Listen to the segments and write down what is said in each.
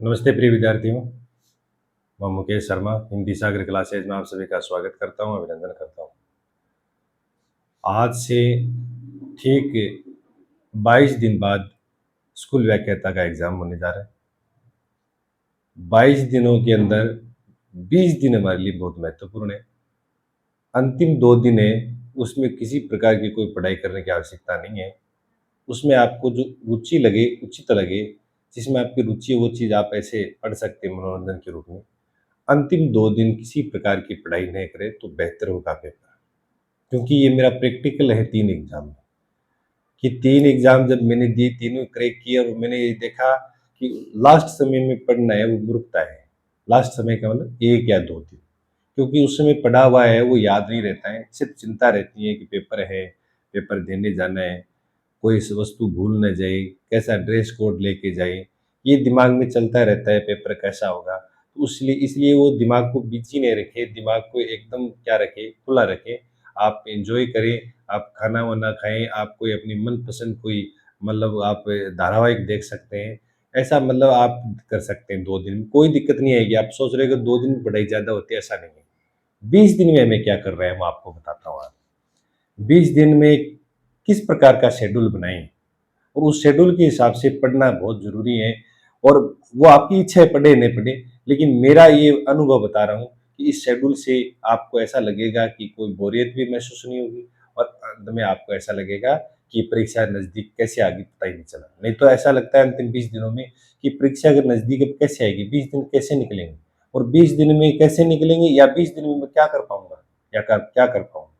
नमस्ते प्रिय विद्यार्थियों। मैं मुकेश शर्मा हिंदी सागर क्लासेज में आप सभी का स्वागत करता हूं, अभिनंदन करता हूं। आज से ठीक 22 दिन बाद स्कूल व्याख्याता का एग्जाम होने जा रहा है। 22 दिनों के अंदर 20 दिन हमारे लिए बहुत महत्वपूर्ण है। अंतिम 2 दिन है, उसमें किसी प्रकार की कोई पढ़ाई करने की आवश्यकता नहीं है। उसमें आपको जो रुचि लगे, उचित लगे, जिसमें आपकी रुचि है वो चीज़ आप ऐसे पढ़ सकते हैं मनोरंजन के रूप में। अंतिम 2 दिन किसी प्रकार की पढ़ाई नहीं करें तो बेहतर होगा पेपर। क्योंकि ये मेरा प्रैक्टिकल है 3 एग्ज़ाम में, कि 3 एग्ज़ाम जब मैंने दिए, तीनों क्रैक किए और मैंने ये देखा कि लास्ट समय में पढ़ना है वो मूर्खता है। लास्ट समय का मतलब 1 या 2 दिन, क्योंकि उस समय पढ़ा हुआ है वो याद नहीं रहता है, सिर्फ़ चिंता रहती है कि पेपर है, पेपर देने जाना है, कोई वस्तु भूल ना जाए, कैसा ड्रेस कोड लेके जाए, ये दिमाग में चलता रहता है पेपर कैसा होगा। तो इसलिए इसलिए वो दिमाग को बिजी नहीं रखे, दिमाग को एकदम क्या रखे, खुला रखे। आप एंजॉय करें, आप खाना वाना खाएं, आप कोई अपनी मनपसंद कोई मतलब आप धारावाहिक देख सकते हैं। ऐसा मतलब आप कर सकते हैं 2 दिन में, कोई दिक्कत नहीं आएगी। आप सोच रहे हो कि 2 दिन में पढ़ाई ज़्यादा होती है, ऐसा नहीं है। 20 दिन में हमें क्या कर रहे हैं मैं आपको बताता हूँ आज। 20 दिन में किस प्रकार का शेड्यूल बनाएं और उस शेड्यूल के हिसाब से पढ़ना बहुत ज़रूरी है। और वो आपकी इच्छा है पढ़े नहीं पढ़े, लेकिन मेरा ये अनुभव बता रहा हूँ कि इस शेड्यूल से आपको ऐसा लगेगा कि कोई बोरियत भी महसूस नहीं होगी और अंत में आपको ऐसा लगेगा कि परीक्षा नज़दीक कैसे आ गई पता ही नहीं चला। नहीं तो ऐसा लगता है अंतिम 20 दिनों में कि परीक्षा अगर नज़दीक अब कैसे आएगी, 20 दिन कैसे निकलेंगे और 20 दिन में कैसे निकलेंगे या 20 दिन में मैं क्या कर पाऊँगा या क्या कर पाऊँगा।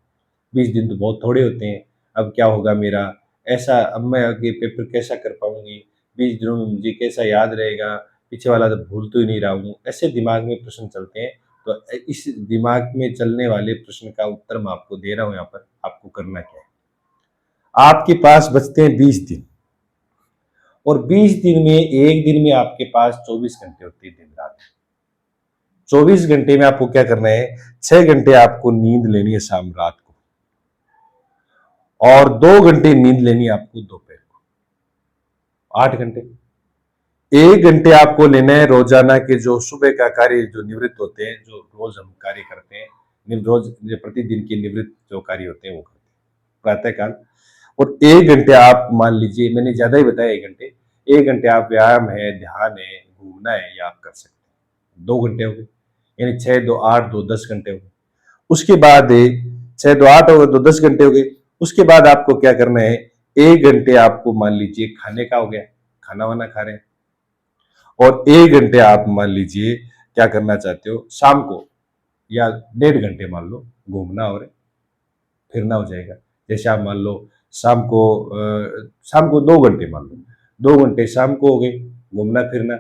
20 दिन तो बहुत थोड़े होते हैं, अब क्या होगा मेरा, ऐसा अब मैं आगे पेपर कैसा कर पाऊँगी, 20 दिनों में मुझे कैसा याद रहेगा, पीछे वाला तो भूल तो ही नहीं रहा हूँ, ऐसे दिमाग में प्रश्न चलते हैं। तो इस दिमाग में चलने वाले प्रश्न का उत्तर मैं आपको दे रहा हूँ यहाँ पर, आपको करना क्या है। आपके पास बचते हैं 20 दिन और 20 दिन में एक दिन में आपके पास 24 घंटे होते हैं दिन रात। 24 घंटे में आपको क्या करना है, 6 घंटे आपको नींद लेनी है शाम रात को और 2 घंटे नींद लेनी है आपको दोपहर को, 8 घंटे। 1 घंटे आपको लेना है रोजाना के जो सुबह का कार्य जो निवृत्त होते हैं, जो रोज हम कार्य करते हैं, रोज जो प्रतिदिन के निवृत्त जो कार्य होते हैं वो करते हैं प्रातः काल। और 1 घंटे आप मान लीजिए, मैंने ज्यादा ही बताया 1 घंटे, 1 घंटे आप व्यायाम है, ध्यान है, घूमना है, ये आप कर सकते हैं। 2 घंटे हो गए, यानी 6 2 8 2 10 घंटे हो गए। उसके बाद 6 2 8 हो गए, 2 10 घंटे हो गए। उसके बाद आपको क्या करना है, 1 घंटे आपको मान लीजिए खाने का हो गया, खाना वाना खा रहे हैं, और 1 घंटे आप मान लीजिए क्या करना चाहते हो शाम को, या 1.5 घंटे मान लो घूमना और फिरना हो जाएगा। जैसे आप मान लो शाम को 2 घंटे मान लो, 2 घंटे शाम को हो गए घूमना फिरना,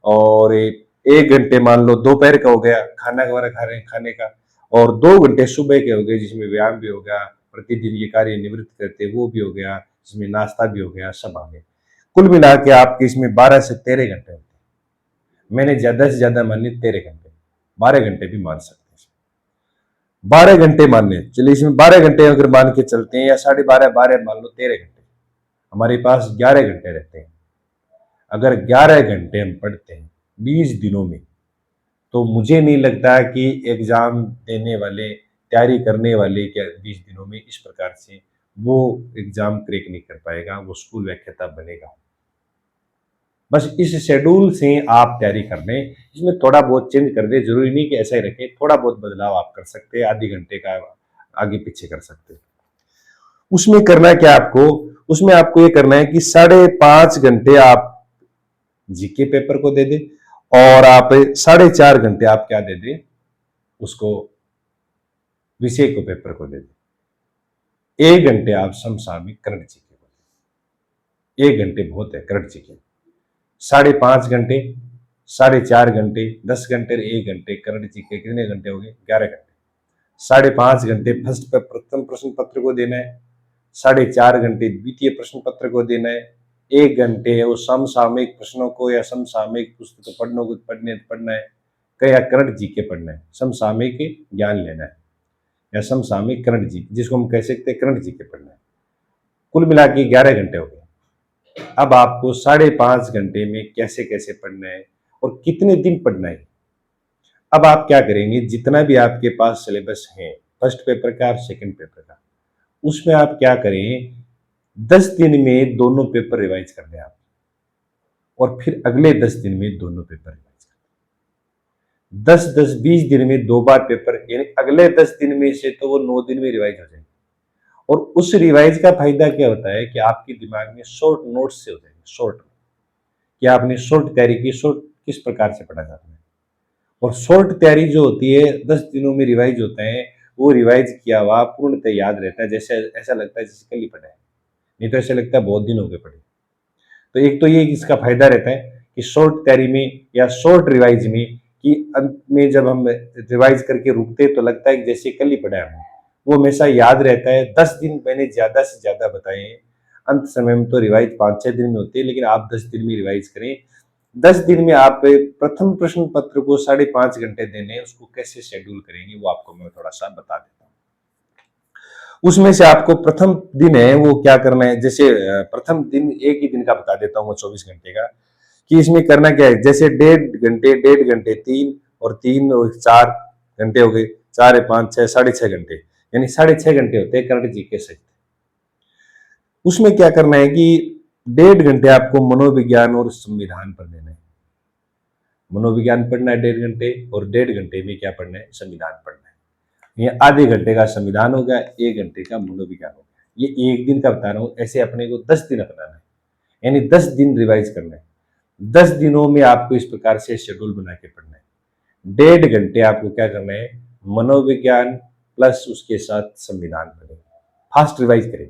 और 1 घंटे मान लो दोपहर का हो गया, खाना वगैरह खा रहे हैं खाने का, और 2 घंटे सुबह के हो गए जिसमें व्यायाम भी हो गया, प्रतिदिन ये कार्य निवृत्त करते वो भी हो गया, जिसमें नाश्ता भी हो गया, सब आ गए। कुल मिला के आपके इसमें 12 से 13 घंटे होते हैं। मैंने ज्यादा से ज्यादा मान ली 13 घंटे, 12 घंटे भी मान सकते हैं। 12 घंटे मानने चलिए, इसमें 12 घंटे अगर मान के चलते हैं या 12.5 12 मान लो 13 घंटे, हमारे पास 11 घंटे रहते हैं। अगर 11 घंटे हम पढ़ते हैं 20 दिनों में, तो मुझे नहीं लगता कि एग्जाम देने वाले, तैयारी करने वाले क्या 20 दिनों में इस प्रकार से वो एग्जाम क्रैक नहीं कर पाएगा, वो स्कूल व्याख्याता बनेगा। बस इस शेड्यूल से आप तैयारी कर लें, इसमें थोड़ा बहुत चेंज कर दें, जरूरी नहीं कि ऐसा ही रखें, थोड़ा बहुत बदलाव आप कर सकते हैं, आधे घंटे का आगे पीछे कर सकते हैं। उसमें करना क्या आपको, उसमें आपको ये करना है कि 5.5 घंटे आप जीके पेपर को दे दें और आप 4.5 घंटे आप क्या दे दें उसको, विषय को पेपर को दे दें। 1 घंटे आप समसामयिक करंट जीके को दें। 1 घंटे बहुत है करंट जीके। 5.5 घंटे, 4.5 घंटे, 10 घंटे, 1 घंटे करंट जीके, कितने घंटे हो गए, 11 घंटे। 5.5 घंटे फर्स्ट प्रथम प्रश्न पत्र को देना है, 4.5 घंटे द्वितीय प्रश्न पत्र को देना है, 1 घंटे वो समसामयिक प्रश्नों को या समसामयिक पुस्तक पढ़ने को पढ़ना है, या करंट जीके पढ़ना है, समसामयिक ज्ञान लेना है या समसामयिक करंट जीके, जिसको हम कह सकते हैं करंट जीके पढ़ना है। कुल मिला के 11 घंटे हो गए। अब आपको 5.5 घंटे में कैसे कैसे पढ़ना है और कितने दिन पढ़ना है। अब आप क्या करेंगे, जितना भी आपके पास सिलेबस है फर्स्ट पेपर का और सेकंड पेपर का, उसमें आप क्या करें, 10 दिन में दोनों पेपर रिवाइज कर लें आप, और फिर अगले 10 दिन में दोनों पेपर रिवाइज कर लें। 10-10 20 दिन में 2 बार पेपर, यानी अगले 10 दिन में से तो वो 9 दिन में रिवाइज हो जाएंगे। और उस रिवाइज का फायदा क्या होता है कि आपके दिमाग में शॉर्ट नोट्स से हो जाएंगे, शॉर्ट, कि आपने शॉर्ट तैयारी की, शॉर्ट किस प्रकार से पढ़ा जाता है। और शॉर्ट तैयारी जो होती है 10 दिनों में रिवाइज होता है, वो रिवाइज किया हुआ पूर्णतः याद रहता है, जैसे ऐसा लगता है जैसे कल ही पढ़ा है, नहीं तो ऐसा लगता है बहुत दिन हो गए पढ़े। तो एक तो ये इसका फायदा रहता है कि शॉर्ट तैयारी में या शॉर्ट रिवाइज में, कि अंत में जब हम रिवाइज करके रुकते तो लगता है कि जैसे कल ही पढ़ा है हमने, वो हमेशा याद रहता है। 10 दिन मैंने ज्यादा से ज्यादा बताए हैं, अंत समय में तो रिवाइज 5-6 दिन में होती है, लेकिन आप 10 दिन में रिवाइज करें। 10 दिन में आप प्रथम प्रश्न पत्र को 5.5 घंटे देने, उसको कैसे शेड्यूल करेंगे वो आपको मैं थोड़ा सा बता देता हूँ। उसमें से आपको प्रथम दिन है वो क्या करना है, जैसे प्रथम दिन एक ही दिन का बता देता हूँ मैं 24 घंटे का, कि इसमें करना क्या है। जैसे 1.5 घंटे 3 और 3 और 4 घंटे हो गए, 4 5 6 6.5 घंटे, यानी 6.5 घंटे होते हैं करंट जीके सहित। उसमें क्या करना है कि 1.5 घंटे आपको मनोविज्ञान और संविधान पर देना है। मनोविज्ञान पढ़ना है 1.5 घंटे, और 1.5 घंटे में क्या पढ़ना है, संविधान पढ़ना है। ये आधे घंटे का संविधान हो गया, 1 घंटे का मनोविज्ञान हो गया। ये एक दिन का बता रहा हूँ, ऐसे अपने को 10 दिन अपनाना है, यानी 10 दिन रिवाइज करना है। 10 दिनों में आपको इस प्रकार से शेड्यूल बना के पढ़ना है। 1.5 घंटे आपको क्या करना है, मनोविज्ञान प्लस उसके साथ संविधान पढ़ें, फास्ट रिवाइज करें।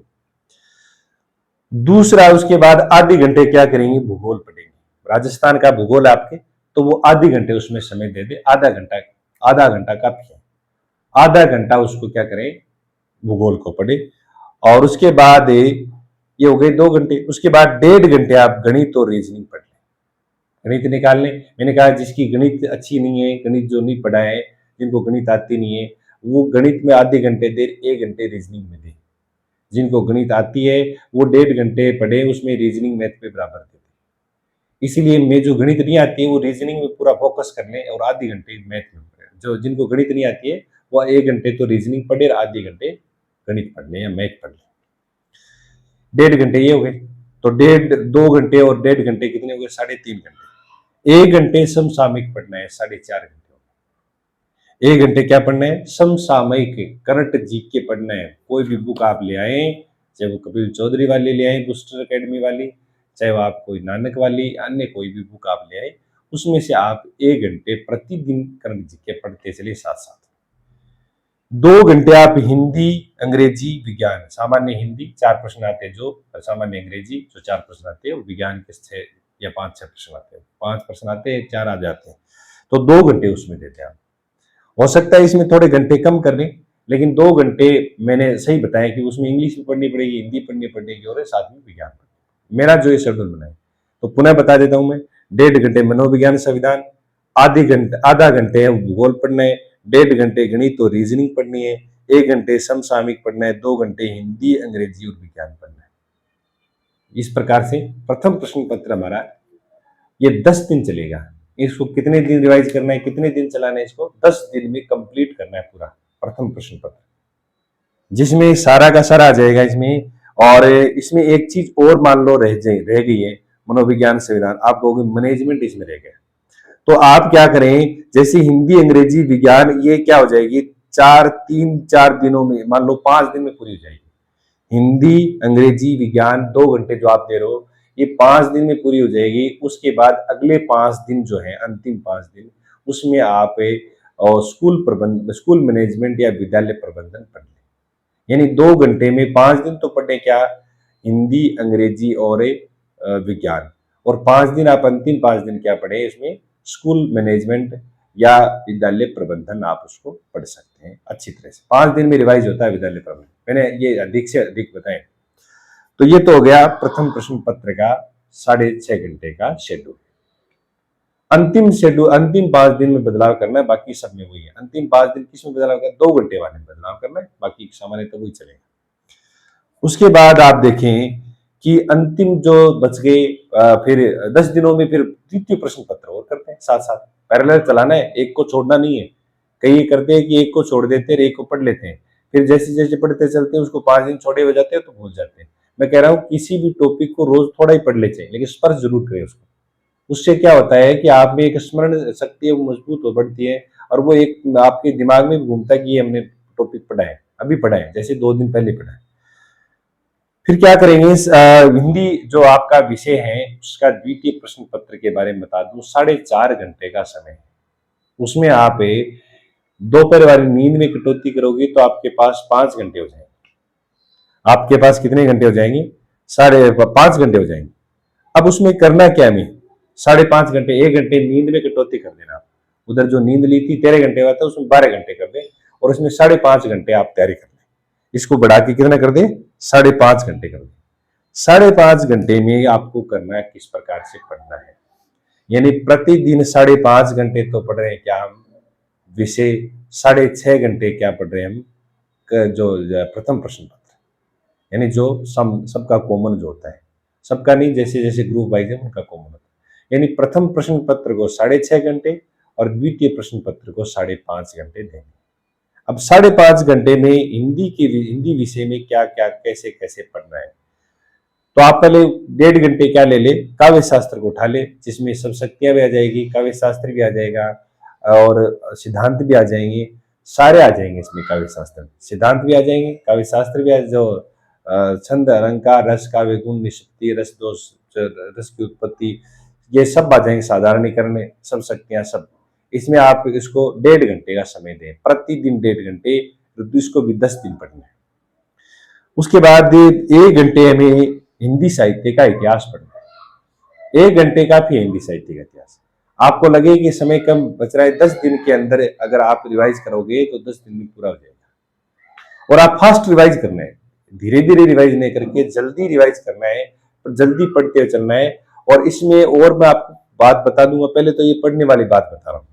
दूसरा, उसके बाद आधे घंटे क्या करेंगे, भूगोल पढ़ेंगे। राजस्थान का भूगोल आपके, तो वो आधे घंटे उसमें समय दे दे, आधा घंटा काफी है। आधा घंटा उसको क्या करें, भूगोल को पढ़े। और उसके बाद ये हो गए 2 घंटे। उसके बाद 1.5 घंटे आप गणित और रीजनिंग पढ़ लें, गणित निकालने। मैंने कहा जिसकी गणित अच्छी नहीं है, गणित जो नहीं पढ़ा है, जिनको गणित आती नहीं है, वो गणित में आधे घंटे दे, 1 घंटे रीजनिंग में दे। जिनको गणित आती है वो 1.5 घंटे पढ़े, उसमें रीजनिंग मैथ पे बराबर देते। इसीलिए मैं जो गणित नहीं आती है वो रीजनिंग में पूरा फोकस कर ले, और आधे घंटे मैथ में पढ़े। जो जिनको गणित नहीं आती है वो 1 घंटे तो रीजनिंग पढ़े और आधे घंटे गणित पढ़ ले या मैथ पढ़ ले। 1.5 घंटे ये हो गए। तो 2 घंटे और 1.5 घंटे कितने हो गए, 3.5 घंटे। 1 घंटे समसामयिक पढ़ना है, 4.5 घंटे। 1 घंटे क्या पढ़ना है, समसामयिक करंट जीके पढ़ना है। कोई भी बुक आप ले आए, चाहे वो कपिल चौधरी वाली ले आए, बूस्टर एकेडमी वाली, चाहे वो आप कोई नानक वाली, अन्य कोई भी बुक आप ले आए, उसमें से आप 1 घंटे प्रतिदिन करंट जीके पढ़ते चलिए साथ साथ। 2 घंटे आप हिंदी, अंग्रेजी, विज्ञान, सामान्य हिंदी 4 प्रश्न आते हैं, जो सामान्य अंग्रेजी जो 4 प्रश्न आते हैं, और विज्ञान के 6 या 5-6 प्रश्न आते हैं। 5 प्रश्न आते हैं, 4 आ जाते हैं, तो 2 घंटे उसमें देते हैं आप। हो सकता है इसमें थोड़े घंटे कम कर लें, लेकिन 2 घंटे मैंने सही बताया कि उसमें इंग्लिश भी पढ़नी पड़ेगी, हिंदी पढ़नी पड़ेगी, और साथ में विज्ञान पढ़ना। मेरा जो ये शेड्यूल बना है, तो पुनः बता देता हूं मैं। 1.5 घंटे मनोविज्ञान संविधान, आधा घंटे भूगोल पढ़ना है, 1.5 घंटे गणित और रीजनिंग पढ़नी है, 1 घंटे समसामयिक पढ़ना है, 2 घंटे हिंदी, अंग्रेजी और विज्ञान पढ़ना है। इस प्रकार से प्रथम प्रश्न पत्र हमारा ये 10 दिन चलेगा। इसको कितने दिन रिवाइज करना है, कितने दिन चलाना है, इसको 10 दिन में कंप्लीट करना है पूरा प्रथम प्रश्न पत्र, जिसमें सारा का सारा आ जाएगा इसमें। और इसमें एक चीज और मान लो रह गई है, मनोविज्ञान संविधान, आप कहोगे मैनेजमेंट इसमें रह गया। तो आप क्या करें, जैसे हिंदी, अंग्रेजी, विज्ञान, ये क्या हो जाएगी, 4 दिनों में, मान लो 5 दिन में पूरी हो जाएगी। हिंदी, अंग्रेजी, विज्ञान 2 घंटे जो आप दे रहे हो, ये 5 दिन में पूरी हो जाएगी। उसके बाद अगले 5 दिन जो है, अंतिम 5 दिन, उसमें आप स्कूल मैनेजमेंट या विद्यालय प्रबंधन पढ़ लें। यानी 2 घंटे में 5 दिन तो पढ़े क्या, हिंदी, अंग्रेजी और विज्ञान, और 5 दिन आप अंतिम 5 दिन क्या पढ़े, इसमें स्कूल मैनेजमेंट या विद्यालय प्रबंधन आप उसको पढ़ सकते हैं अच्छी तरह से। 5 दिन में रिवाइज होता है विद्यालय प्रबंधन, मैंने ये अधिक से अधिक बताए। तो ये तो हो गया प्रथम प्रश्न पत्र का 6.5 घंटे का शेड्यूल। अंतिम शेड्यूल, अंतिम 5 दिन में बदलाव करना है, बाकी सब में वही है। अंतिम 5 दिन किस में बदलाव करना है, 2 घंटे वाले में बदलाव करना है, बाकी सामान्य तो वही चलेगा। उसके बाद आप देखें कि अंतिम जो बच गए, फिर 10 दिनों में फिर द्वितीय प्रश्न पत्र और करते हैं, साथ साथ, पैरेलल चलाना है, एक को छोड़ना नहीं है। कई ये करते हैं कि एक को छोड़ देते हैं, एक को पढ़ लेते हैं, फिर जैसे जैसे पढ़ते चलते हैं उसको 5 दिन छोड़े हो जाते हैं तो भूल जाते हैं। मैं कह रहा हूँ किसी भी टॉपिक को रोज थोड़ा ही पढ़ ले चाहिए, लेकिन स्पर्श जरूर करें उसको। उससे क्या होता है कि आप में एक स्मरण शक्ति है वो मजबूत हो बढ़ती है, और वो एक आपके दिमाग में भी घूमता है कि ये हमने टॉपिक पढ़ा है, अभी पढ़ा है, जैसे 2 दिन पहले पढ़ा है। फिर क्या करेंगे, हिंदी जो आपका विषय है उसका द्वितीय प्रश्न पत्र के बारे में बता दूं, 4.5 घंटे का समय है। उसमें आप दोपहर वाली नींद में कटौती करोगे तो आपके पास 5 घंटे हो जाएंगे। आपके पास कितने घंटे हो जाएंगे? 5.5 घंटे हो जाएंगे। अब उसमें करना क्या है? 5.5 घंटे, 1 घंटे नींद में कटौती कर देना। आप उधर जो नींद ली थी 13 घंटे हुआ था, उसमें 12 घंटे कर दे, और उसमें 5.5 घंटे आप तैयारी कर लें। इसको बढ़ा के कितना कर दे? 5.5 घंटे कर दे। 5.5 घंटे में आपको करना है किस प्रकार से पढ़ना है, यानी प्रतिदिन 5.5 घंटे तो पढ़ रहे हैं क्या हम विषय, 6.5 घंटे क्या पढ़ रहे हैं हम जो प्रथम प्रश्न पत्र, यानी जो सबका कॉमन जो होता है, सबका नहीं, जैसे जैसे ग्रुप वाइज है उनका कॉमन होता है। यानी प्रथम प्रश्न पत्र को 6.5 घंटे और द्वितीय प्रश्न पत्र को 5.5 घंटे देंगे। अब 5.5 घंटे में हिंदी विषय में क्या क्या कैसे कैसे पढ़ना है, तो आप पहले 1.5 घंटे क्या ले ले, काव्य शास्त्र को उठा ले, जिसमें सब शक्तियां भी आ जाएगी, काव्य शास्त्र भी आ जाएगा और सिद्धांत भी आ जाएंगे, सारे आ जाएंगे इसमें। काव्य शास्त्र सिद्धांत भी आ जाएंगे, काव्य शास्त्र भी आ, जो छंद अलंकार रस काव्य गुण निष्पत्ति रस दोष रस की उत्पत्ति, ये सब आ जाएंगे, साधारणीकरण सब शक्तियां सब। इसमें आप इसको 1.5 घंटे का समय दें, प्रतिदिन 1.5 घंटे, तो इसको भी 10 दिन पढ़ना है। उसके बाद 1 घंटे हमें हिंदी साहित्य का इतिहास पढ़ना है। 1 घंटे का फिर हिंदी साहित्य का इतिहास। आपको लगे कि समय कम बच रहा है, 10 दिन के अंदर अगर आप रिवाइज करोगे तो 10 दिन में पूरा हो जाएगा। और आप फास्ट रिवाइज करना है, धीरे धीरे रिवाइज नहीं करके जल्दी रिवाइज करना है, जल्दी पढ़ते हुए चलना है। और इसमें और मैं आपको बात बता दूंगा, पहले तो ये पढ़ने वाली बात बता रहा हूँ।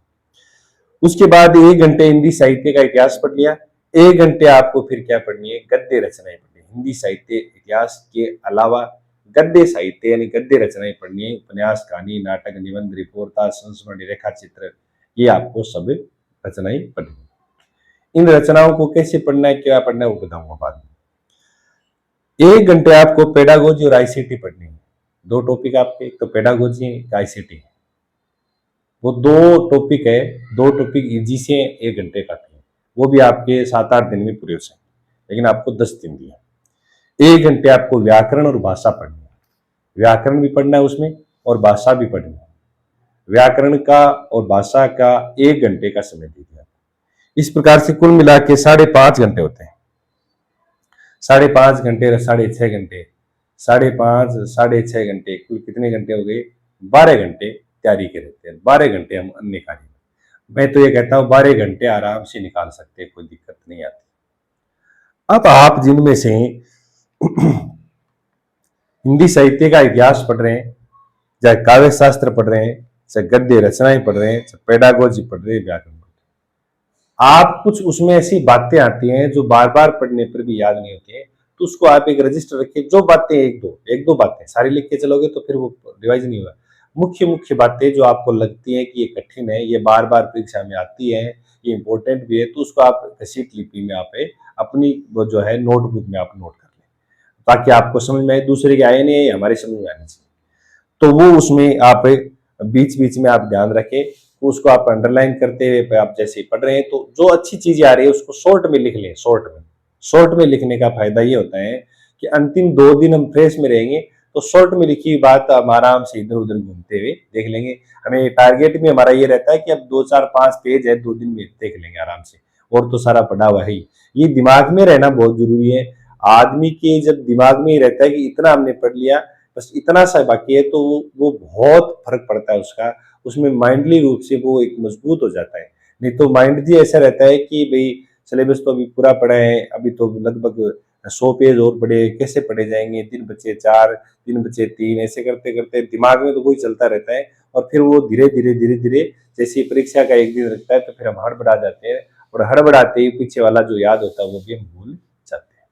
उसके बाद 1 घंटे हिंदी साहित्य का इतिहास पढ़ लिया, 1 घंटे आपको फिर क्या पढ़नी है? गद्य रचनाएं पढ़नी है। हिंदी साहित्य इतिहास के अलावा गद्य साहित्य यानी गद्य रचनाएं पढ़नी है, उपन्यास कहानी नाटक निबंध रिपोर्टा संस्मरण रेखा चित्र, ये आपको सब रचनाएं पढ़नी है। इन रचनाओं को कैसे पढ़ना है, क्या पढ़ना है, वो बताऊंगा बाद में। 1 घंटे आपको पेडागोजी और आईसीटी पढ़नी है। 2 टॉपिक आपके, एक तो पेडागोजी है, एक आईसीटी। वो 2 टॉपिक है, 2 टॉपिक इजी से 1 घंटे का है, वो भी आपके 7-8 दिन में पूरे हो जाएंगे, लेकिन आपको 10 दिन दिया। 1 घंटे आपको व्याकरण और भाषा पढ़नी है, व्याकरण भी पढ़ना है उसमें और भाषा भी पढ़नी है। व्याकरण का और भाषा का 1 घंटे का समय दे दिया। इस प्रकार से कुल मिला के 5.5 घंटे होते हैं। 5.5 घंटे और 6.5 घंटे, 5.5 6.5 घंटे, कुल कितने घंटे हो गए? 12 घंटे तैयारी के रहते हैं। 12 घंटे हम अन्य कार्य, मैं तो ये कहता हूं 12 घंटे आराम से निकाल सकते हैं, कोई दिक्कत नहीं आती। अब आप जिनमें से हिंदी साहित्य का इतिहास पढ़ रहे हैं, चाहे काव्य शास्त्र पढ़ रहे हैं, चाहे गद्य रचनाएं पढ़ रहे हैं, चाहे पेडागोजी पढ़ रहे हैं, व्याकरण पढ़ रहे हैं, आप कुछ उसमें ऐसी बातें आती हैं जो बार बार पढ़ने पर भी याद नहीं होती है, तो उसको आप एक रजिस्टर रखिए। जो बातें एक दो बातें सारी लिख के चलोगे तो फिर वो रिवाइज नहीं होगा। मुख्य मुख्य बातें जो आपको लगती है कि ये कठिन है, ये बार बार परीक्षा में आती है, ये इंपॉर्टेंट भी है, तो उसको आप घसीट लिपि में आप अपनी वो जो है नोटबुक में आप नोट कर लें, ताकि आपको समझ में आए। दूसरे के आए नहीं, हमारे समझ में आने चाहिए, तो वो उसमें आप बीच बीच में आप ध्यान रखें, तो उसको आप अंडरलाइन करते हुए आप जैसे पढ़ रहे हैं, तो जो अच्छी चीजें आ रही है उसको शॉर्ट में लिख लें। शॉर्ट में लिखने का फायदा ये होता है कि अंतिम 2 दिन हम फ्रेश में रहेंगे, तो शॉर्ट में लिखी बात हम आराम से इधर उधर घूमते हुए देख लेंगे। हमें टारगेट में हमारा ये रहता है कि अब 2 4 5 पेज है, 2 दिन में देख लेंगे आराम से, और तो सारा पढ़ा हुआ है। ये दिमाग में रहना बहुत जरूरी है। आदमी के जब दिमाग में ही रहता है कि इतना हमने पढ़ लिया, बस इतना सा बाकी है, तो वो बहुत फर्क पड़ता है उसका, उसमें माइंडली रूप से वो एक मजबूत हो जाता है। नहीं तो माइंड भी ऐसा रहता है कि भाई सिलेबस तो अभी पूरा पढ़ा है, अभी तो लगभग 100 पेज और पढ़े, कैसे पढ़े जाएंगे, 3 बचे 4, 3 बचे 3, ऐसे करते करते दिमाग में तो वही चलता रहता है। और फिर वो धीरे धीरे जैसे परीक्षा का एक दिन रखता है, तो फिर हम हड़बड़ा जाते हैं, और हड़बड़ाते ही पीछे वाला जो याद होता है वो भी हम भूल जाते हैं।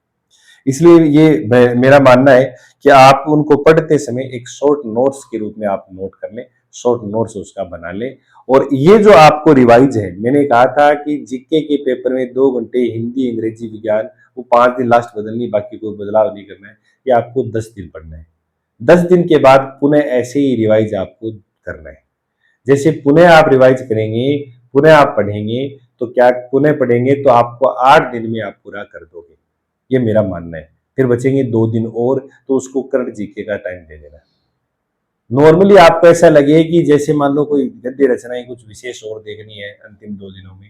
इसलिए ये मेरा मानना है कि आप उनको पढ़ते समय एक शॉर्ट नोट्स के रूप में आप नोट कर लें, शॉर्ट नोट्स उसका बना लें। और ये जो आपको रिवाइज है, मैंने कहा था कि जीके के पेपर में 2 घंटे हिंदी, अंग्रेजी, विज्ञान, वो 5 दिन लास्ट बदलनी, बाकी कोई बदलाव नहीं करना है। ये आपको 10 दिन पढ़ना है। 10 दिन के बाद पुनः ऐसे ही रिवाइज आपको करना है। जैसे पुनः आप रिवाइज करेंगे, पुनः आप पढ़ेंगे, तो क्या पुनः पढ़ेंगे तो आपको 8 दिन में आप पूरा कर दोगे, ये मेरा मानना है। फिर बचेंगे 2 दिन और, तो उसको करंट जीके का टाइम दे देना। नॉर्मली आपको ऐसा लगे कि जैसे मान लो कोई गद्य रचनाएं कुछ विशेष और देखनी है अंतिम 2 दिनों में,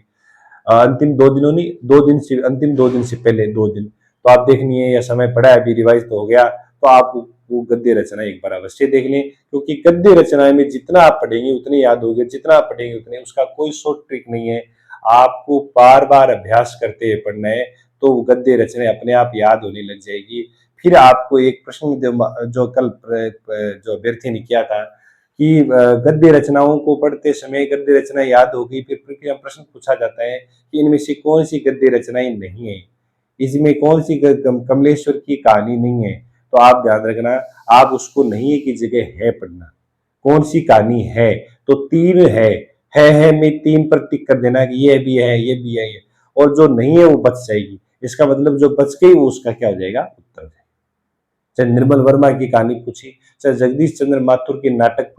अंतिम 2 दिनों नहीं, 2 दिन से, अंतिम 2 दिन से पहले 2 दिन तो आप देखनी है, या समय पड़ा है अभी रिवाइज तो हो गया, तो आप वो गद्य रचना एक बार अवश्य देख लें। क्योंकि गद्य रचना में जितना आप पढ़ेंगे उतने याद होगे, जितना आप पढ़ेंगे उतने, उसका कोई शॉर्ट ट्रिक नहीं है। आपको बार बार अभ्यास करते हुए पढ़ना है, तो गद्य रचना अपने आप याद होने लग जाएगी। फिर आपको एक प्रश्न जो कल जो अभ्यर्थी ने किया था कि गद्य रचनाओं को पढ़ते समय गद्य रचना याद होगी, फिर प्रश्न पूछा जाता है कि इनमें से कौन सी गद्य रचनाएं नहीं है, इसमें कौन सी कमलेश्वर की कहानी नहीं है। तो आप ध्यान रखना, आप उसको नहीं है की जगह है पढ़ना, कौन सी कहानी है, तो 3 है में 3 पर टिक कर देना कि ये भी है, ये भी है, ये, और जो नहीं है वो बच जाएगी। इसका मतलब जो बच गई वो उसका क्या हो जाएगा, उत्तर हो जाएगा। चाहे निर्मल वर्मा की कहानी पूछी, चाहे जगदीश चंद्र माथुर के नाटक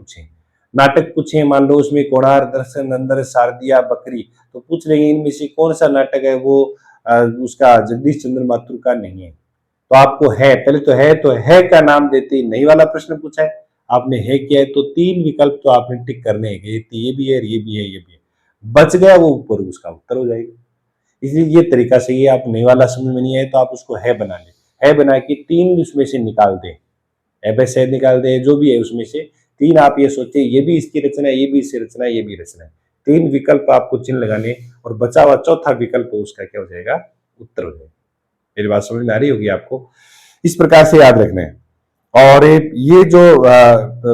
पूछे, मान लो उसमें कोणार, दर्शन, अंदर, शारदिया, बकरी, तो पूछ लेंगे इनमें से कौन सा नाटक है वो उसका जगदीश चंद्र माथुर का नहीं है। तो आपको है, पहले तो है का नाम देते ही नहीं वाला प्रश्न पूछा है, आपने है किया है, तो 3 विकल्प तो आपने टिक करने हैं, ये भी है, ये भी है, ये भी है, बच गया वो ऊपर उसका उत्तर हो जाएगा। इसलिए ये तरीका सही है। आप नहीं वाला समझ में नहीं आए तो आप उसको है बना लें, है बना के 3 उसमें से निकाल दें, एबेस है निकाल दें, जो भी है उसमें से 3 आप ये सोचे ये भी इसकी रचना है, ये भी इसकी रचना है, ये भी रचना है। 3 विकल्प आपको चिन्ह लगाने, और बचा हुआ चौथा विकल्प उसका क्या हो जाएगा, उत्तर हो जाएगा। मेरी बात समझ में आ रही होगी आपको, इस प्रकार से याद रखना है। और ये जो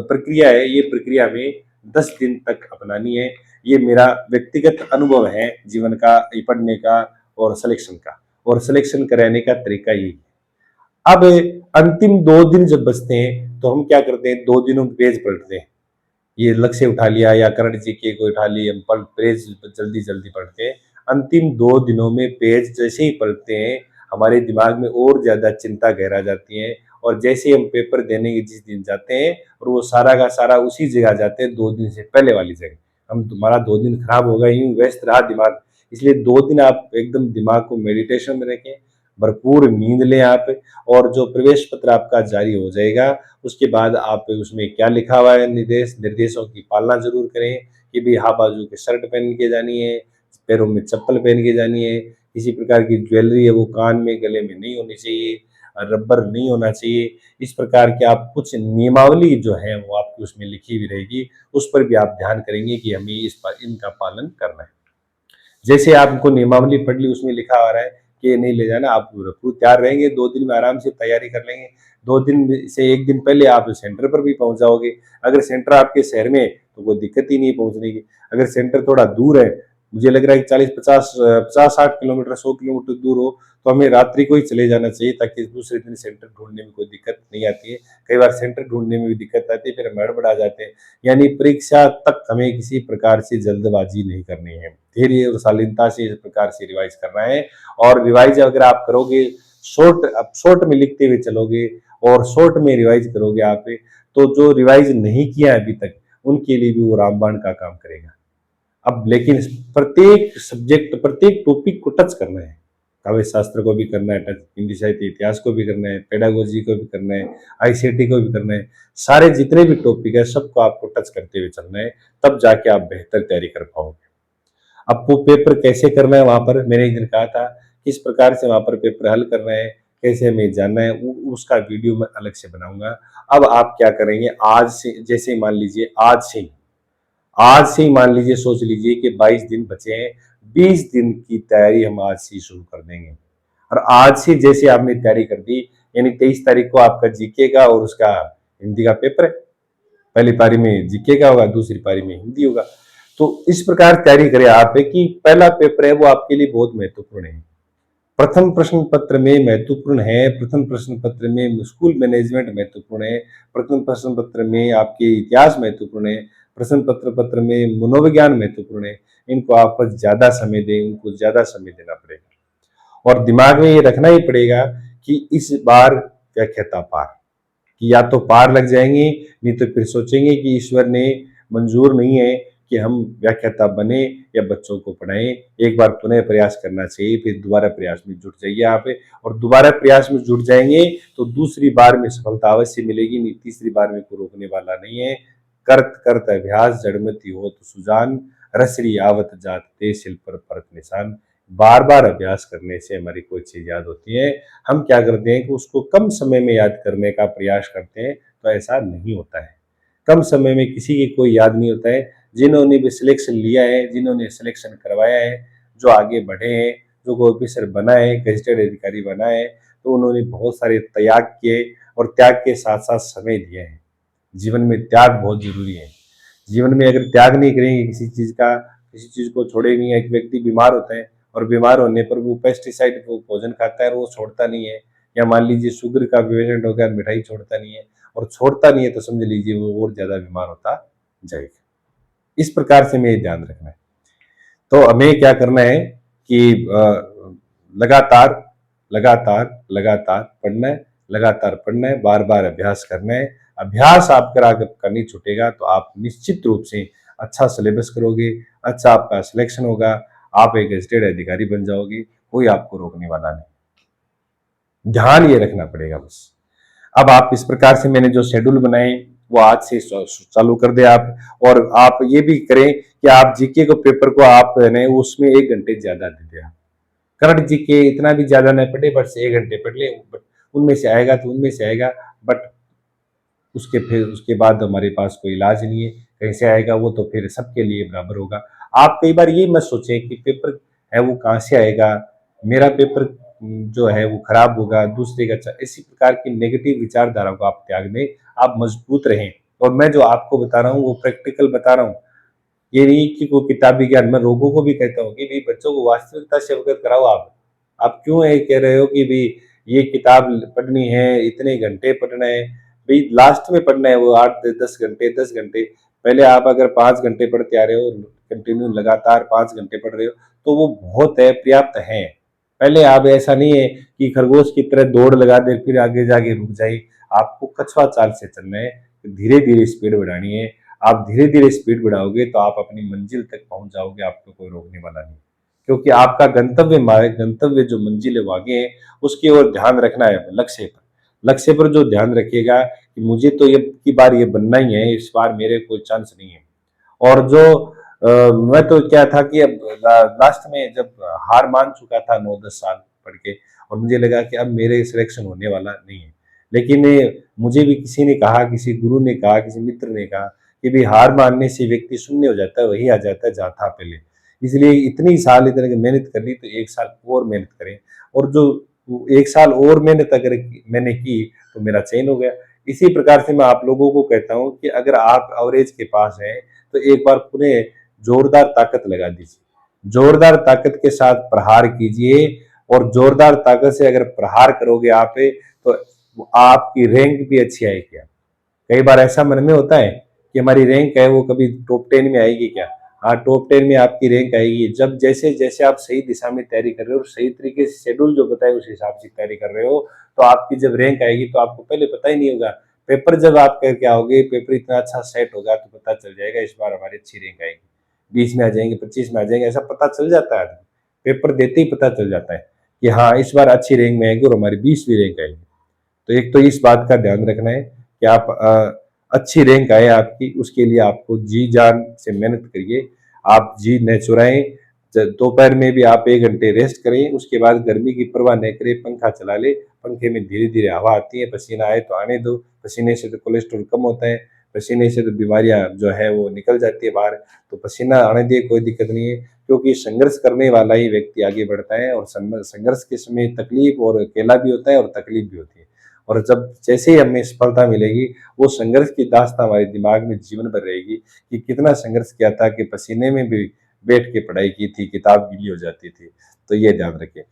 प्रक्रिया है, ये प्रक्रिया में 10 दिन तक अपनानी है। ये मेरा व्यक्तिगत अनुभव है जीवन का, पढ़ने का और सिलेक्शन का, और सिलेक्शन कराने का तरीका यही है। अब अंतिम 2 दिन जब बचते हैं तो हम क्या करते हैं, 2 दिनों में पेज पलटते हैं। ये लक्ष्य उठा लिया या करण जीके को उठा लिया, हम पेज जल्दी जल्दी पढ़ते हैं। अंतिम 2 दिनों में पेज जैसे ही पढ़ते हैं, हमारे दिमाग में और ज्यादा चिंता गहरा जाती है, और जैसे हम पेपर देने के जिस दिन जाते हैं, और वो सारा का सारा उसी जगह जाते हैं 2 दिन से पहले वाली जगह। हम तुम्हारा 2 दिन खराब होगा, यूं व्यस्त रहा दिमाग। इसलिए 2 दिन आप एकदम दिमाग को मेडिटेशन में रखें, भरपूर नींद लें आप, और जो प्रवेश पत्र आपका जारी हो जाएगा उसके बाद आप उसमें क्या लिखा हुआ है, निर्देशों की पालना जरूर करें कि भाई हा बाजू की शर्ट पहन के जानी है, पैरों में चप्पल पहन के जानी है, किसी प्रकार की ज्वेलरी है वो कान में गले में नहीं होनी चाहिए, रबर नहीं होना चाहिए। इस प्रकार के आप कुछ नियमावली जो है वो आपकी उसमें लिखी हुई रहेगी, उस पर भी आप ध्यान करेंगे कि हमें इनका पालन करना है। जैसे आपको नियमावली पढ़ ली, उसमें लिखा आ रहा है कि ये नहीं ले जाना, आप पूरे तैयार रहेंगे, 2 दिन में आराम से तैयारी कर लेंगे। 2 दिन से 1 दिन पहले आप सेंटर पर भी पहुंच जाओगे। अगर सेंटर आपके शहर में तो कोई दिक्कत ही नहीं पहुंचने की। अगर सेंटर थोड़ा दूर है, मुझे लग रहा है कि 40-50-60 किलोमीटर, 100 किलोमीटर दूर हो, तो हमें रात्रि को ही चले जाना चाहिए, ताकि दूसरे दिन सेंटर ढूंढने में कोई दिक्कत नहीं आती है। कई बार सेंटर ढूंढने में भी दिक्कत आती है, फिर हम हड़बड़ा जाते हैं। यानी परीक्षा तक हमें किसी प्रकार से जल्दबाजी नहीं करनी है, धैर्य और शालीनता से इस प्रकार से रिवाइज करना है। और रिवाइज अगर आप करोगे, शॉर्ट में लिखते हुए चलोगे और शॉर्ट में रिवाइज करोगे आप, तो जो रिवाइज नहीं किया अभी तक उनके लिए भी वो रामबाण का काम करेगा। अब लेकिन प्रत्येक सब्जेक्ट, प्रत्येक टॉपिक को टच करना है। काव्य शास्त्र को भी करना है टच, हिंदी साहित्य इतिहास को भी करना है, पेडागोजी को भी करना है, आईसीटी को भी करना है। सारे जितने भी टॉपिक है सबको आपको टच करते हुए चलना है, तब जाके आप बेहतर तैयारी कर पाओगे। अब वो पेपर कैसे करना है, वहां पर मैंने एक दिन कहा था किस प्रकार से वहां पर पेपर हल करना है, कैसे हमें जानना है, उसका वीडियो मैं अलग से बनाऊंगा। अब आप क्या करेंगे, आज से जैसे मान लीजिए आज से ही मान लीजिए, सोच लीजिए कि 22 दिन बचे हैं, 20 दिन की तैयारी हम आज से शुरू कर देंगे। और आज से जैसे आपने तैयारी कर दी, यानी 23 तारीख को आपका जीके का और उसका हिंदी का पेपर है। पहली पारी में जीके का होगा, दूसरी पारी में हिंदी होगा। तो इस प्रकार तैयारी करें आप कि पहला पेपर है वो आपके लिए बहुत महत्वपूर्ण है। प्रथम प्रश्न पत्र में महत्वपूर्ण है, प्रथम प्रश्न पत्र में स्कूल मैनेजमेंट महत्वपूर्ण है, प्रथम प्रश्न पत्र में आपके इतिहास महत्वपूर्ण है, प्रश्न पत्र में मनोविज्ञान महत्वपूर्ण है, इनको आप ज्यादा समय दें, इनको ज्यादा समय देना पड़ेगा। और दिमाग में ये रखना ही पड़ेगा कि इस बार व्याख्याता पार, कि या तो पार लग जाएंगे, नहीं तो फिर सोचेंगे कि ईश्वर ने मंजूर नहीं है कि हम व्याख्याता बने या बच्चों को पढ़ाएं। एक बार पुनः प्रयास करना चाहिए, फिर दोबारा प्रयास में जुट जाइए आप, और दोबारा प्रयास में जुट जाएंगे तो दूसरी बार में सफलता अवश्य मिलेगी, नहीं तीसरी बार में कोई रोकने वाला नहीं है। करत करत अभ्यास जड़मति हो तो सुजान, रसरी आवत जात ते शिल पर परत निशान। बार बार अभ्यास करने से हमारी कोई चीज याद होती है। हम क्या करते हैं कि उसको कम समय में याद करने का प्रयास करते हैं, तो ऐसा नहीं होता है। कम समय में किसी की कोई याद नहीं होता है। जिन्होंने भी सिलेक्शन लिया है, जिन्होंने सिलेक्शन करवाया है, जो आगे बढ़े हैं, जो ऑफिसर बना है, गजेटेड अधिकारी बना है, तो उन्होंने बहुत सारे त्याग किए, और त्याग के साथ साथ समय दिया है। जीवन में त्याग बहुत जरूरी है। जीवन में अगर त्याग नहीं करेंगे किसी चीज का, किसी चीज को छोड़ेंगे, एक व्यक्ति बीमार होता है और बीमार होने पर वो पेस्टिसाइड भोजन खाता है और वो छोड़ता नहीं है, या मान लीजिए शुगर का पेशेंट हो गया, मिठाई छोड़ता नहीं है, और छोड़ता नहीं है, तो समझ लीजिए वो और ज्यादा बीमार होता जाएगा। इस प्रकार से हमें ध्यान रखना है। तो हमें क्या करना है कि लगातार लगातार लगातार पढ़ना है, लगातार पढ़ना है, बार बार अभ्यास करना है। अभ्यास आपका नहीं छूटेगा तो आप निश्चित रूप से अच्छा सिलेबस करोगे, अच्छा आपका सिलेक्शन होगा, आप एक गजेटेड अधिकारी बन जाओगे, कोई आपको रोकने वाला नहीं। ध्यान ये रखना पड़ेगा बस। अब आप इस प्रकार से मैंने जो शेड्यूल बनाए वो आज से चालू कर दे आप। और आप ये भी करें कि आप जीके को पेपर को आप उसमें 1 घंटे ज्यादा दे दें। करंट जीके इतना भी ज्यादा नहीं पढ़े, बट से 1 घंटे पढ़ ले, बट उनमें से आएगा तो उनमें से आएगा, बट उसके बाद हमारे पास कोई इलाज नहीं है, कहीं से आएगा वो तो फिर सबके लिए बराबर होगा। आप कई बार ये मत सोचें कि पेपर है वो कहाँ से आएगा, मेरा पेपर जो है वो खराब होगा, दूसरे का अच्छा, इसी प्रकार की नेगेटिव विचारधारा को आप त्याग दें, आप मजबूत रहें। और मैं जो आपको बता रहा हूँ वो प्रैक्टिकल बता रहा हूँ, ये नहीं कि कोई किताबी ज्ञान। मैं लोगों को भी कहता हूँ कि भाई बच्चों को वास्तविकता से अवगत कराओ। आप क्यों ये कह रहे हो कि भाई ये किताब पढ़नी है, इतने घंटे पढ़ना है, भाई लास्ट में पढ़ना है वो 8 10 घंटे 10 घंटे। पहले आप अगर 5 घंटे पढ़ते आ रहे हो, कंटिन्यू लगातार 5 घंटे पढ़ रहे हो, तो वो बहुत है, पर्याप्त है। पहले आप ऐसा नहीं है कि खरगोश की तरह दौड़ लगा दे फिर आगे जाके रुक जाए। आपको कछुआ चाल से चलना है, धीरे धीरे स्पीड बढ़ानी है। आप धीरे धीरे स्पीड बढ़ाओगे तो आप अपनी मंजिल तक पहुंच जाओगे, आपको कोई रोकने वाला नहीं। क्योंकि आपका गंतव्य जो मंजिल है वो आगे है, उसकी ओर ध्यान रखना है। लक्ष्य पर जो ध्यान रखिएगा कि मुझे तो ये की बार ये बनना ही है, इस बार मेरे कोई चांस नहीं है। और जो मैं तो क्या था कि अब लास्ट में जब हार मान चुका था 9 10 साल पढ़ के, और मुझे लगा कि अब मेरे सिलेक्शन होने वाला नहीं है। लेकिन मुझे भी किसी ने कहा, किसी गुरु ने कहा, किसी मित्र ने कहा कि भाई हार मानने से व्यक्ति शून्य हो जाता है, वही आ जाता है जहाँ था पहले। इसलिए इतनी साल इतने मेहनत कर ली तो 1 साल और मेहनत करें। और जो 1 साल और मेहनत अगर मैंने की तो मेरा चयन हो गया। इसी प्रकार से मैं आप लोगों को कहता हूँ कि अगर आप एवरेज के पास हैं तो एक बार पुनः जोरदार ताकत लगा दीजिए, जोरदार ताकत के साथ प्रहार कीजिए। और जोरदार ताकत से अगर प्रहार करोगे आप तो आपकी रैंक भी अच्छी आएगी क्या। कई बार ऐसा मन में होता है कि हमारी रैंक है वो कभी टॉप 10 में आएगी क्या। हाँ, टॉप 10 में आपकी रैंक आएगी जब जैसे जैसे आप सही दिशा में तैयारी कर रहे हो और सही तरीके से शेड्यूल जो बताए उस हिसाब से तैयारी कर रहे हो, तो आपकी जब रैंक आएगी तो आपको पहले पता ही नहीं होगा। पेपर जब आप करके आओगे, पेपर इतना अच्छा सेट होगा तो पता चल जाएगा इस बार हमारी अच्छी रैंक आएगी, 20 में आ जाएंगे, 25 में आ जाएंगे, ऐसा पता चल जाता है। पेपर देते ही पता चल जाता है कि हाँ इस बार अच्छी रैंक में आएगी और हमारी 20वीं रैंक आएगी। तो एक तो इस बात का ध्यान रखना है कि आप अच्छी रैंक आए आपकी, उसके लिए आपको जी जान से मेहनत करिए। आप जी न चुराएं, दोपहर में भी आप 1 घंटे रेस्ट करें, उसके बाद गर्मी की परवाह न करें, पंखा चला ले। पंखे में धीरे धीरे हवा आती है, पसीना आए तो आने दो। पसीने से तो कोलेस्ट्रॉल कम होता है, पसीने से तो बीमारियां जो है वो निकल जाती है बाहर। तो पसीना आने दिए, कोई दिक्कत नहीं है, क्योंकि संघर्ष करने वाला ही व्यक्ति आगे बढ़ता है। और संघर्ष के समय तकलीफ और अकेला भी होता है और तकलीफ भी होती है। और जब जैसे ही हमें सफलता मिलेगी, वो संघर्ष की दास्तां हमारे दिमाग में जीवन भर रहेगी कि कितना संघर्ष किया था, कि पसीने में भी बैठ के पढ़ाई की थी, किताब गीली हो जाती थी। तो ये ध्यान रखें।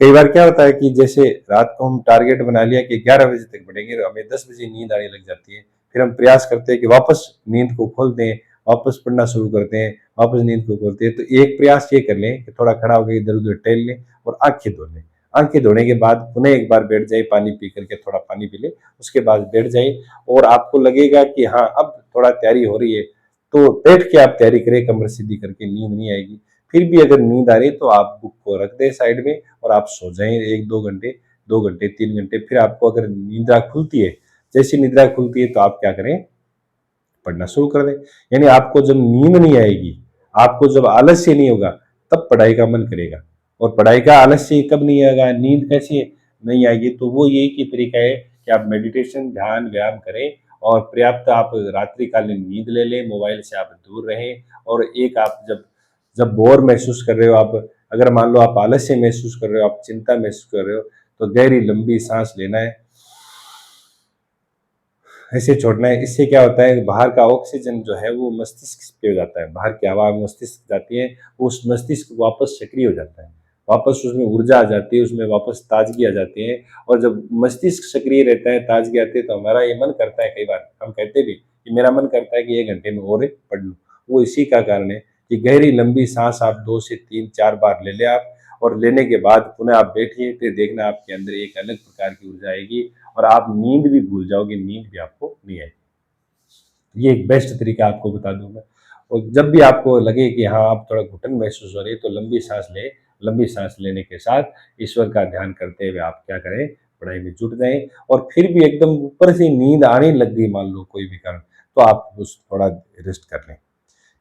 कई बार क्या होता है कि जैसे रात को हम टारगेट बना लिया कि 11 बजे तक पढ़ेंगे, हमें 10 बजे नींद आने लग जाती है। फिर हम प्रयास करते हैं कि वापस नींद को खोल दें वापस पढ़ना शुरू करते हैं, वापस नींद को खोलते हैं। तो एक प्रयास ये कर लें कि थोड़ा खड़ा होकर इधर उधर टहल लें और आंखें धो लें। आंखें धोने के बाद पुनः एक बार बैठ जाए, पानी पी करके थोड़ा पानी पी ले, उसके बाद बैठ जाए और आपको लगेगा कि हाँ अब थोड़ा तैयारी हो रही है, तो बैठ के आप तैयारी करें कमर सीधी करके, नींद नहीं आएगी। फिर भी अगर नींद आ रही है तो आप बुक को रख दें साइड में और आप सो जाएं 1-2 घंटे, 2 घंटे 3 घंटे। फिर आपको अगर निद्रा खुलती है, जैसी निद्रा खुलती है तो आप क्या करें, पढ़ना शुरू कर दें। यानी आपको जब नींद नहीं आएगी, आपको जब आलस्य नहीं होगा, तब पढ़ाई का मन करेगा। और पढ़ाई का आलस्य कब नहीं आएगा, नींद कैसी नहीं आएगी, तो वो यही की तरीका है कि आप मेडिटेशन, ध्यान, व्यायाम करें और पर्याप्त आप रात्रिकालीन नींद ले लें, मोबाइल से आप दूर रहें। और एक आप जब जब बोर महसूस कर रहे हो, आप अगर मान लो आप आलस्य महसूस कर रहे हो, आप चिंता महसूस कर रहे हो, तो गहरी लंबी सांस लेना है, ऐसे छोड़ना है। इससे क्या होता है, बाहर का ऑक्सीजन जो है वो मस्तिष्क पे हो जाता है, बाहर की हवा मस्तिष्क जाती है, उस मस्तिष्क वापस सक्रिय हो जाता है, वापस उसमें ऊर्जा आ जाती है, उसमें वापस ताजगी आ जाती है। और जब मस्तिष्क सक्रिय रहता है, ताजगी आती है, तो हमारा ये मन करता है, कई बार हम कहते भी कि मेरा मन करता है कि 1 घंटे में और पढ़ लूँ। वो इसी का कारण है कि गहरी लंबी सांस आप 2 से 3 4 बार ले ले आप, और लेने के बाद पुनः आप बैठिए, फिर देखना आपके अंदर एक अलग प्रकार की ऊर्जा आएगी और आप नींद भी भूल जाओगे, नींद भी आपको नहीं आएगी। ये एक बेस्ट तरीका आपको बता दूं मैं। और जब भी आपको लगे कि हाँ आप थोड़ा घुटन महसूस हो रही है, तो लंबी सांस ले, लंबी सांस लेने के साथ ईश्वर का ध्यान करते हुए आप क्या करें, पढ़ाई में जुट जाएं। और फिर भी एकदम ऊपर से नींद आने लग गई मान लो कोई भी कारण, तो आप उस थोड़ा रेस्ट कर लें।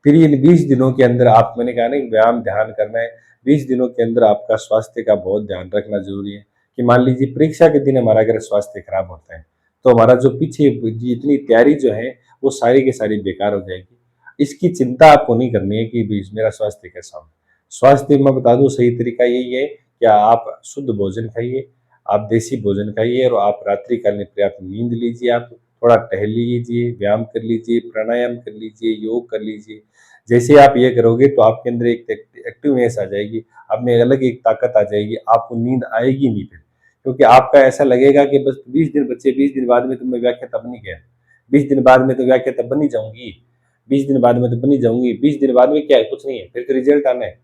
फिर इन 20 दिनों के अंदर आप, मैंने कहा ना व्यायाम ध्यान करना है, 20 दिनों के अंदर आपका स्वास्थ्य का बहुत ध्यान रखना जरूरी है। कि मान लीजिए परीक्षा के दिन हमारा अगर स्वास्थ्य खराब होता है, तो हमारा जो पीछे इतनी तैयारी जो है वो सारी की सारी बेकार हो जाएगी। इसकी चिंता आपको नहीं करनी है कि मेरा स्वास्थ्य कैसा हो। स्वास्थ्य मैं बता दूं सही तरीका यही है कि आप शुद्ध भोजन खाइए, आप देसी भोजन खाइए और आप रात्रिकालीन पर्याप्त नींद लीजिए, आप थोड़ा टहल लीजिए, व्यायाम कर लीजिए, प्राणायाम कर लीजिए, योग कर लीजिए। जैसे आप ये करोगे तो आपके अंदर एक एक्टिवनेस आ जाएगी, आप में अलग एक ताकत आ जाएगी, आपको नींद आएगी नहीं फिर। क्योंकि आपका ऐसा लगेगा कि बस 20 दिन बच्चे, 20 दिन बाद में तो मैं व्याख्या तब नहीं गया, 20 दिन बाद में तो व्याख्या तब बनी जाऊंगी, 20 दिन बाद में तो बनी जाऊंगी, 20 दिन बाद में क्या है, कुछ नहीं है, फिर तो रिजल्ट आना है।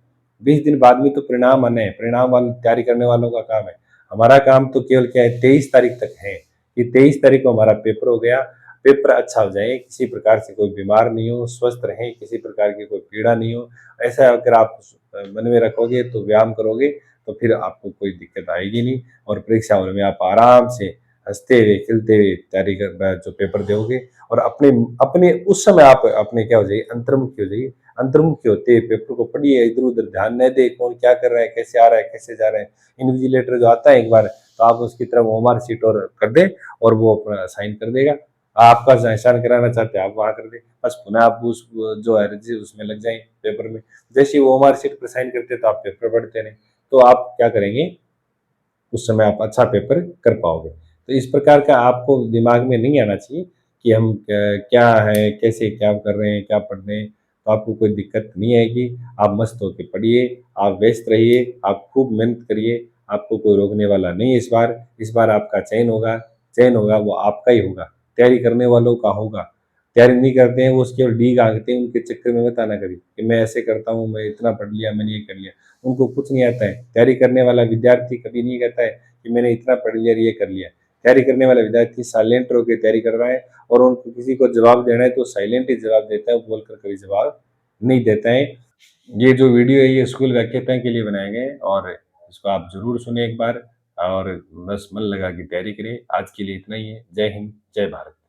20 दिन बाद में तो परिणाम आना है, परिणाम वाली तैयारी करने वालों का काम है। हमारा काम तो केवल क्या है, 23 तारीख तक है कि 23 तारीख को हमारा पेपर हो गया, पेपर अच्छा हो जाए, किसी प्रकार से कोई बीमार नहीं हो, स्वस्थ रहें, किसी प्रकार की कोई पीड़ा नहीं हो। ऐसा अगर आप मन में रखोगे तो व्यायाम करोगे, तो फिर आपको कोई दिक्कत आएगी नहीं। और परीक्षा हॉल में आप आराम से हंसते हुए खिलते हुए तैयारी कर जो पेपर दोगे। और अपने अपने उस समय आप अपने क्या हो जाइए, अंतर्मुखी हो जाइए। अंतर्मुखी होते हुए पेपर को पढ़िए, इधर उधर ध्यान न दे कौन क्या कर रहा है, कैसे आ रहा है, कैसे जा रहा है। इन्विजिलेटर जो आता है एक बार, तो आप उसकी तरफ ओमार सीट और कर दे और वो अपना साइन कर देगा। आपका एहसान कराना चाहते हैं आप वहां कर दे, बस पुनः आप उस जो है उसमें लग जाए पेपर में। जैसे ही वो ओमार सीट पर साइन करते तो आप पेपर पढ़ते रहे, तो आप क्या करेंगे, उस समय आप अच्छा पेपर कर पाओगे। तो इस प्रकार का आपको दिमाग में नहीं आना चाहिए कि हम क्या है, कैसे क्या कर रहे हैं, क्या पढ़ रहे हैं। तो आपको कोई दिक्कत नहीं आएगी, आप मस्त होकर पढ़िए, आप व्यस्त रहिए, आप खूब मेहनत करिए, आपको कोई रोकने वाला नहीं है। इस बार आपका चयन होगा, चयन होगा वो आपका ही होगा, तैयारी करने वालों का होगा। तैयारी नहीं करते हैं वो केवल डी गांगते हैं, उनके चक्कर में मत आना कभी कि मैं ऐसे करता हूँ, मैं इतना पढ़ लिया, मैंने ये कर लिया। उनको कुछ नहीं आता है। तैयारी करने वाला विद्यार्थी कभी नहीं कहता है कि मैंने इतना पढ़ लिया, ये कर लिया। तैयारी करने वाला विद्यार्थी साइलेंट होकर तैयारी कर रहा है, और उनको किसी को जवाब देना है तो साइलेंट ही जवाब देता है, बोलकर कभी जवाब नहीं देता है। ये जो वीडियो है ये स्कूल व्याख्याता के लिए बनाए गए हैं, और इसको आप जरूर सुने एक बार, और बस मन लगा के तैयारी करें। आज के लिए इतना ही है। जय हिंद, जय भारत।